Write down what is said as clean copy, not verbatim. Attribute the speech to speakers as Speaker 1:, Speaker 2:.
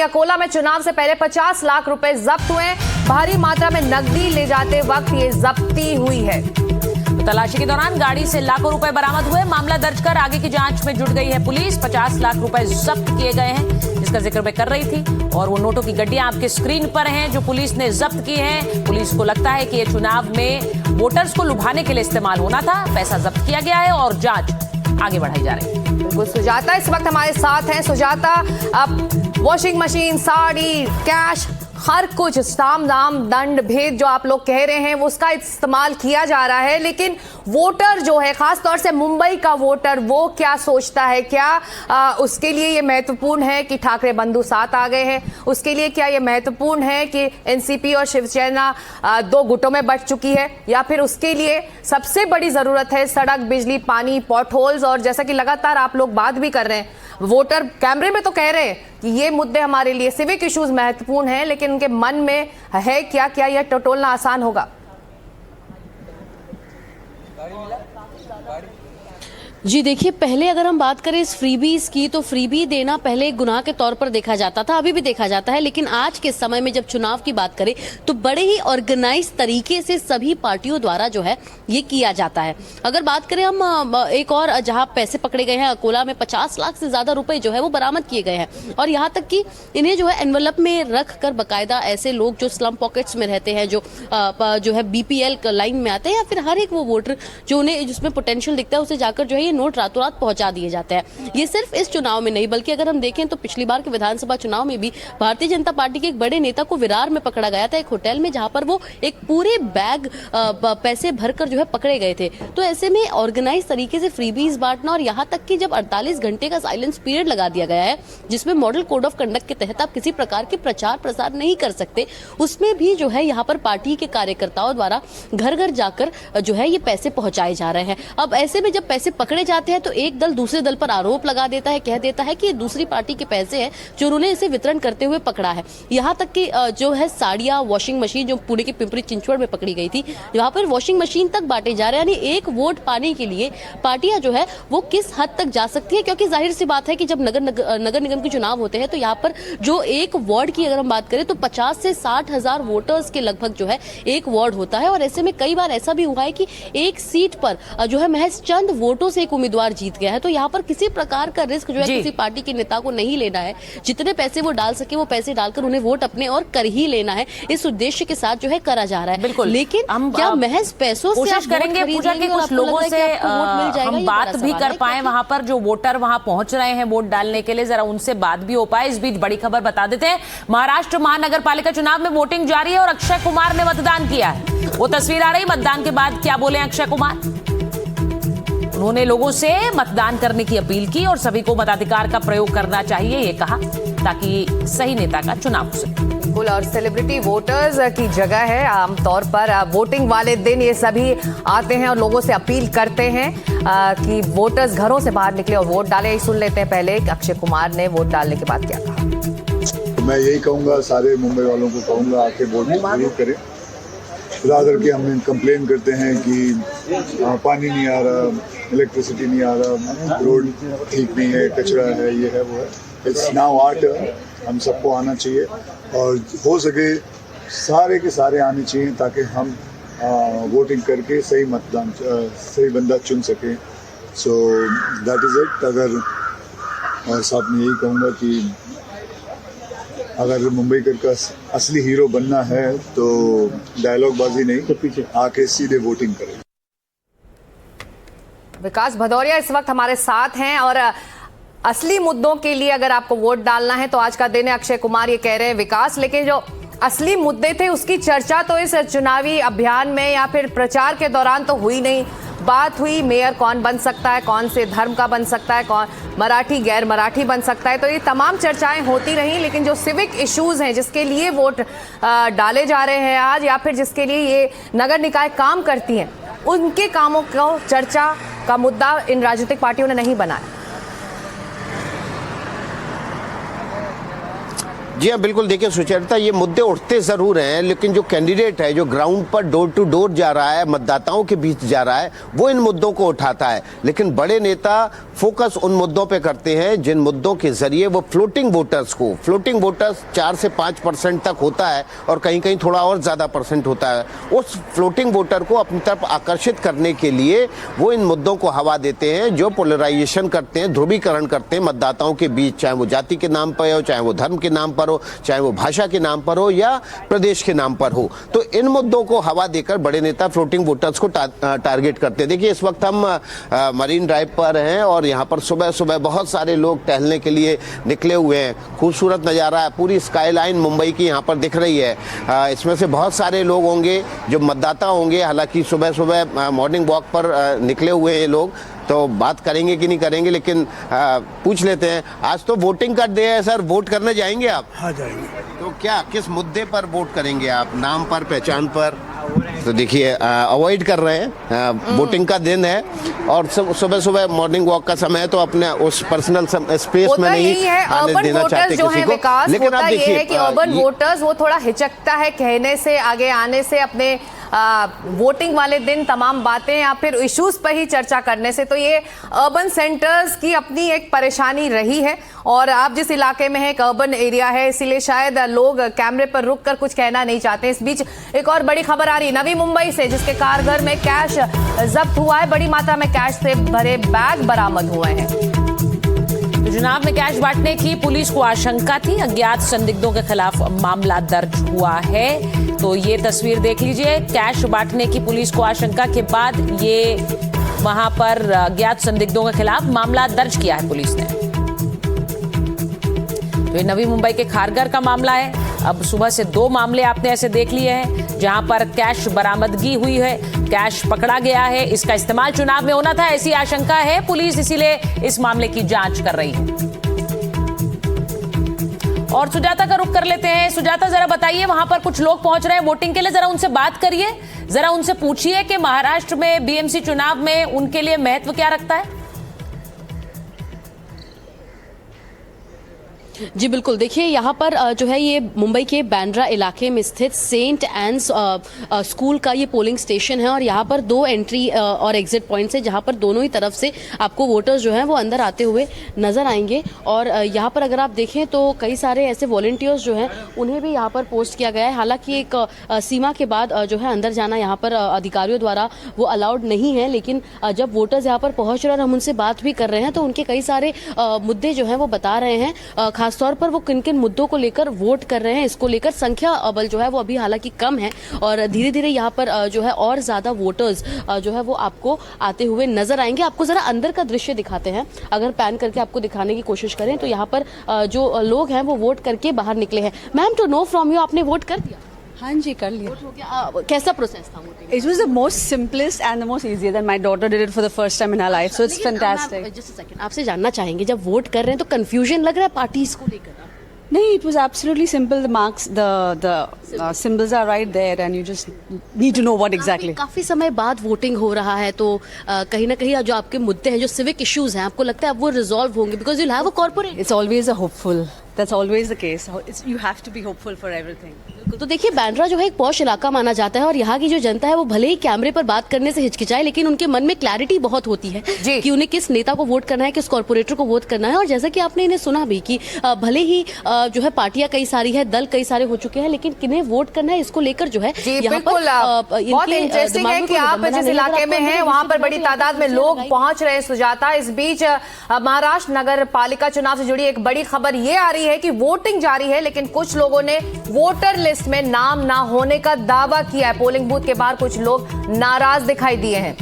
Speaker 1: अकोला में चुनाव से पहले 50 लाख रुपए जब्त हुए। भारी मात्रा में नकदी ले जाते वक्त ये जब्ती हुई है।
Speaker 2: तलाशी के दौरान गाड़ी से लाखों रुपए बरामद हुए। मामला दर्ज कर आगे की जांच में जुट गई है पुलिस। 50 लाख रुपए जब्त किए गए हैं, जिसका जिक्र मैं कर रही थी। और वो नोटों की गड्डियां आपके स्क्रीन पर हैं जो पुलिस ने जब्त की हैं। पुलिस को लगता है कि ये चुनाव में वोटर्स को लुभाने के लिए इस्तेमाल होना था। पैसा जब्त किया गया है और जांच आगे बढ़ाई जा रही है।
Speaker 1: बिल्कुल, सुजाता इस वक्त हमारे साथ हैं। सुजाता, अब वॉशिंग मशीन, साड़ी, कैश, हर कुछ साम दाम दंड भेद जो आप लोग कह रहे हैं वो उसका इस्तेमाल किया जा रहा है, लेकिन वोटर जो है, खास तौर से मुंबई का वोटर, वो क्या सोचता है? क्या उसके लिए ये महत्वपूर्ण है कि ठाकरे बंधु साथ आ गए हैं? उसके लिए क्या ये महत्वपूर्ण है कि एनसीपी और शिवसेना दो गुटों में बंट चुकी है, या फिर उसके लिए सबसे बड़ी जरूरत है सड़क, बिजली, पानी, पॉट होल्स? और जैसा कि लगातार आप लोग बात भी कर रहे हैं, वोटर कैमरे में तो कह रहे हैं कि ये मुद्दे हमारे लिए सिविक इश्यूज महत्वपूर्ण हैं, लेकिन उनके मन में है क्या क्या यह टटोलना आसान होगा?
Speaker 3: जी देखिए, पहले अगर हम बात करें इस फ्रीबीज की, तो फ्रीबी देना पहले एक गुनाह के तौर पर देखा जाता था, अभी भी देखा जाता है। लेकिन आज के समय में जब चुनाव की बात करें तो बड़े ही ऑर्गेनाइज तरीके से सभी पार्टियों द्वारा जो है ये किया जाता है। अगर बात करें हम एक और जहां पैसे पकड़े गए हैं, अकोला में 50 लाख से ज्यादा रुपए जो है वो बरामद किए गए हैं। और यहाँ तक कि इन्हें जो है एनवेलप में रख कर बाकायदा ऐसे लोग जो स्लम पॉकेट्स में रहते हैं, जो है बीपीएल लाइन में आते हैं, या फिर हर एक वो वोटर जो उन्हें जिसमें पोटेंशियल दिखता है उसे जाकर जो है नोट रातों रात पहुंचा दिए जाते हैं। ये सिर्फ इस चुनाव में नहीं, बल्कि अगर हम देखें तो पिछली बार के विधानसभा चुनाव में भी भारतीय जनता पार्टी के एक बड़े नेता को विरार में पकड़ा गया था, एक होटल में, जहां पर वो एक पूरे बैग पैसे भरकर जो है पकड़े गए थे। तो ऐसे में ऑर्गेनाइज तरीके से फ्रीबीज बांटना, और यहां तक कि जब 48 घंटे का साइलेंस पीरियड लगा दिया गया है, जिसमें मॉडल कोड ऑफ कंडक्ट के तहत आप किसी प्रकार के प्रचार प्रसार नहीं कर सकते, उसमें भी जो है यहाँ पर पार्टी के कार्यकर्ताओं द्वारा घर घर जाकर जो है ये पैसे पहुंचाए जा रहे हैं। अब ऐसे में जब पैसे पकड़े जाते हैं तो एक दल दूसरे दल पर आरोप लगा देता है, कह देता है कि ये दूसरी पार्टी के पैसे हैं जो उन्होंने इसे वितरण करते हुए पकड़ा है। यहाँ तक कि जो है साड़ियां, वॉशिंग मशीन जो पुणे के पिंपरी चिंचवड़ में पकड़ी गई थी, वहां पर वॉशिंग मशीन तक बांटे जा रहे हैं। यानी एक वोट पाने के लिए पार्टियां जो है वो किस हद तक जा सकती है, क्योंकि जाहिर सी बात है कि जब नगर निगम के चुनाव होते हैं तो यहाँ पर जो एक वार्ड की अगर हम बात करें तो 50 से 60 हजार वोटर्स के लगभग जो है एक वार्ड होता है। और ऐसे में कई बार ऐसा भी हुआ है कि एक सीट पर जो है महज चंद वोटों से एक उम्मीदवार जीत गया है। तो यहाँ पर किसी प्रकार का रिस्क जो है किसी पार्टी के नेता को नहीं लेना है। जितने पैसे वो डाल सके वो पैसे डालकर उन्हें वोट अपने और कर ही लेना है, इस उद्देश्य के साथ जो है करा जा रहा है।
Speaker 2: बिल्कुल,
Speaker 3: लेकिन हम क्या महज पैसों से
Speaker 2: कोशिश करेंगे पूजा के कुछ लोगों से हम बात भी कर पाए, वहां पर जो वोटर वहां पहुंच रहे हैं वोट डालने के लिए, जरा उनसे बात भी हो पाए। इस बीच बड़ी खबर बता देते हैं, महाराष्ट्र महानगर पालिका चुनाव में वोटिंग जारी है और अक्षय कुमार ने मतदान किया है। वो तस्वीर आ रही, मतदान के बाद क्या बोले अक्षय कुमार। उन्होंने लोगों से मतदान करने की अपील की और सभी को मताधिकार का प्रयोग करना चाहिए, ये कहा, ताकि सही नेता का चुनाव हो सके।
Speaker 1: बिल्कुल, और सेलिब्रिटी वोटर्स की जगह है आमतौर पर। वोटिंग वाले दिन ये सभी आते हैं और लोगों से अपील करते हैं कि वोटर्स घरों से बाहर निकले और वोट डालें। सुन लेते हैं पहले अक्षय कुमार ने वोट डालने के बाद क्या कहा।
Speaker 4: मैं यही कहूँगा, सारे मुंबई वालों को कहूँगा, आके वोट जरूर करें। खुदा करके हम कंप्लेन करते हैं कि पानी नहीं आ रहा, इलेक्ट्रिसिटी नहीं आ रहा, रोड ठीक नहीं है, कचरा है, ये है, वो है। इट्स नाउ आवर टर्न, हम सबको आना चाहिए और हो सके सारे के सारे आने चाहिए, ताकि हम वोटिंग करके सही मतदान, सही बंदा चुन सकें। So that is it. अगर और साथ में यही कहूँगा कि अगर मुंबई का असली हीरो बनना है तो डायलॉग बाजी नहीं, आके सीधे वोटिंग करें।
Speaker 1: विकास भदौरिया इस वक्त हमारे साथ हैं, और असली मुद्दों के लिए अगर आपको वोट डालना है तो आज का दिन है, अक्षय कुमार ये कह रहे हैं विकास। लेकिन जो असली मुद्दे थे उसकी चर्चा तो इस चुनावी अभियान में या फिर प्रचार के दौरान तो हुई नहीं। बात हुई मेयर कौन बन सकता है, कौन से धर्म का बन सकता है, कौन मराठी गैर मराठी बन सकता है, तो ये तमाम चर्चाएं होती रहीं। लेकिन जो सिविक इश्यूज हैं जिसके लिए वोट डाले जा रहे हैं आज, या फिर जिसके लिए ये नगर निकाय काम करती हैं, उनके कामों को चर्चा का मुद्दा इन राजनीतिक पार्टियों ने नहीं बनाया।
Speaker 5: जी हाँ, बिल्कुल। देखिए सुचरिता, ये मुद्दे उठते ज़रूर हैं, लेकिन जो कैंडिडेट है, जो ग्राउंड पर डोर टू डोर जा रहा है, मतदाताओं के बीच जा रहा है, वो इन मुद्दों को उठाता है। लेकिन बड़े नेता फोकस उन मुद्दों पे करते हैं जिन मुद्दों के जरिए वो फ्लोटिंग वोटर्स 4 से 5% तक होता है और कहीं कहीं थोड़ा और ज़्यादा परसेंट होता है, उस फ्लोटिंग वोटर को अपनी तरफ आकर्षित करने के लिए वो इन मुद्दों को हवा देते हैं, जो पोलराइजेशन करते हैं, ध्रुवीकरण करते हैं मतदाताओं के बीच, चाहे वो जाति के नाम पर हो, चाहे वो धर्म के नाम पर हो, चाहे वो भाषा के नाम पर हो या प्रदेश के नाम पर हो। तो इन मुद्दों को हवा देकर बड़े नेता फ्लोटिंग वोटर्स को टारगेट करते हैं। देखिए, इस वक्त हम मरीन ड्राइव पर हैं और यहाँ पर सुबह सुबह बहुत सारे लोग टहलने के लिए निकले हुए हैं। खूबसूरत नज़ारा है, पूरी स्काईलाइन मुंबई की यहाँ पर दिख रही है। इसमें से बहुत सारे लोग होंगे जो मतदाता होंगे, हालांकि सुबह सुबह मॉर्निंग वॉक पर निकले हुए हैं ये लोग, तो बात करेंगे कि नहीं करेंगे, लेकिन पूछ लेते हैं। आज तो वोटिंग का डे है सर, वोट करने जाएंगे आप?
Speaker 6: हाँ, जाएंगे।
Speaker 5: तो क्या, किस मुद्दे पर वोट करेंगे आप? नाम पर, पहचान पर? तो देखिए, अवॉइड कर रहे हैं, वोटिंग का दिन है और सुबह सुबह मॉर्निंग वॉक का समय है, तो अपने उस पर्सनल स्पेस में नहीं आने देना चाहते किसी को।
Speaker 1: लेकिन आप देखिए कि अर्बन वोटर्स वो थोड़ा हिचकता है कहने से, आगे आने से, अपने वोटिंग वाले दिन तमाम बातें या फिर इश्यूज पर ही चर्चा करने से। तो ये अर्बन सेंटर्स की अपनी एक परेशानी रही है और आप जिस इलाके में है एक अर्बन एरिया है, इसीलिए शायद लोग कैमरे पर रुक कर कुछ कहना नहीं चाहते। इस बीच एक और बड़ी खबर आ रही है नवी मुंबई से, जिसके कारगर में कैश जब्त हुआ है। बड़ी मात्रा में कैश से भरे बैग बरामद हुए हैं।
Speaker 2: चुनाव में कैश बांटने की पुलिस को आशंका थी, अज्ञात संदिग्धों के खिलाफ मामला दर्ज हुआ है। तो ये तस्वीर देख लीजिए, कैश बांटने की पुलिस को आशंका के बाद ये वहां पर अज्ञात संदिग्धों के खिलाफ मामला दर्ज किया है पुलिस ने। तो ये नवी मुंबई के खारगर का मामला है। अब सुबह से 2 मामले आपने ऐसे देख लिए हैं जहां पर कैश बरामदगी हुई है, कैश पकड़ा गया है। इसका इस्तेमाल चुनाव में होना था, ऐसी आशंका है पुलिस, इसीलिए इस मामले की जांच कर रही है। और सुजाता का रुख कर लेते हैं। सुजाता, जरा बताइए, वहां पर कुछ लोग पहुंच रहे हैं वोटिंग के लिए, जरा उनसे बात करिए, जरा उनसे पूछिए कि महाराष्ट्र में बीएमसी चुनाव में उनके लिए महत्व क्या रखता है।
Speaker 3: जी बिल्कुल, देखिए यहाँ पर जो है ये मुंबई के बांद्रा इलाके में स्थित सेंट एन्स स्कूल का ये पोलिंग स्टेशन है और यहाँ पर 2 एंट्री और एग्जिट पॉइंट्स है, जहाँ पर दोनों ही तरफ से आपको वोटर्स जो हैं वो अंदर आते हुए नजर आएंगे। और यहाँ पर अगर आप देखें तो कई सारे ऐसे वॉलंटियर्स जो हैं उन्हें भी यहाँ पर पोस्ट किया गया है। हालांकि एक सीमा के बाद जो है अंदर जाना यहाँ पर अधिकारियों द्वारा वो अलाउड नहीं है, लेकिन जब वोटर्स यहाँ पर पहुँच रहे हैं और हम उनसे बात भी कर रहे हैं तो उनके कई सारे मुद्दे जो हैं वो बता रहे हैं। खासतौर पर वो किन किन मुद्दों को लेकर वोट कर रहे हैं, इसको लेकर संख्या बल जो है वो अभी हालांकि कम है और धीरे धीरे यहाँ पर जो है और ज्यादा वोटर्स जो है वो आपको आते हुए नजर आएंगे। आपको जरा अंदर का दृश्य दिखाते हैं, अगर पैन करके आपको दिखाने की कोशिश करें तो यहाँ पर जो लोग हैं वो वोट करके बाहर निकले हैं। Ma'am, to know from you, आपने वोट कर दिया?
Speaker 7: हाँ जी, कर लिया।
Speaker 3: कैसा प्रोसेस था voting?
Speaker 7: It was the most simplest and the most easier that my daughter did it for the first time in her life, so it's fantastic.
Speaker 3: Just a second, आपसे जानना चाहेंगे, जब वोट कर रहे हैं तो कंफ्यूजन लग रहा है पार्टीज को लेकर?
Speaker 7: नहीं, it was absolutely simple. The marks, the symbols are right there, and you just need to know what exactly.
Speaker 3: काफी समय बाद वोटिंग हो रहा है तो कहीं ना कहीं जो आपके मुद्दे हैं, जो सिविक इश्यूज हैं, आपको लगता है अब वो रिजॉल्व होंगे? Because you have a corporate.
Speaker 7: It's always a hopeful. That's always the case. You have to be hopeful for everything.
Speaker 3: तो देखिए, बांद्रा जो है एक पॉश इलाका माना जाता है और यहाँ की जो जनता है वो भले ही कैमरे पर बात करने से हिचकिचाए, लेकिन उनके मन में क्लैरिटी बहुत होती है कि उन्हें किस नेता को वोट करना है, किस कॉर्पोरेटर को वोट करना है। और जैसा कि आपने इन्हें सुना भी कि भले ही जो है पार्टियां कई सारी है, दल कई सारे हो चुके हैं, लेकिन किन्हें वोट करना है इसको लेकर जो है यहाँ पर
Speaker 1: बहुत इंटरेस्टिंग है कि आप जिस इलाके में हैं वहां पर बड़ी तादाद में लोग पहुंच रहे हैं। सुजाता, इस बीच महाराष्ट्र नगर पालिका चुनाव से जुड़ी एक बड़ी खबर ये आ रही है कि वोटिंग जारी है, लेकिन कुछ लोगों ने वोटर लिस्ट में नाम ना होने का दावा किया है। पोलिंग बूथ के बाहर कुछ लोग नाराज दिखाई दिए हैं।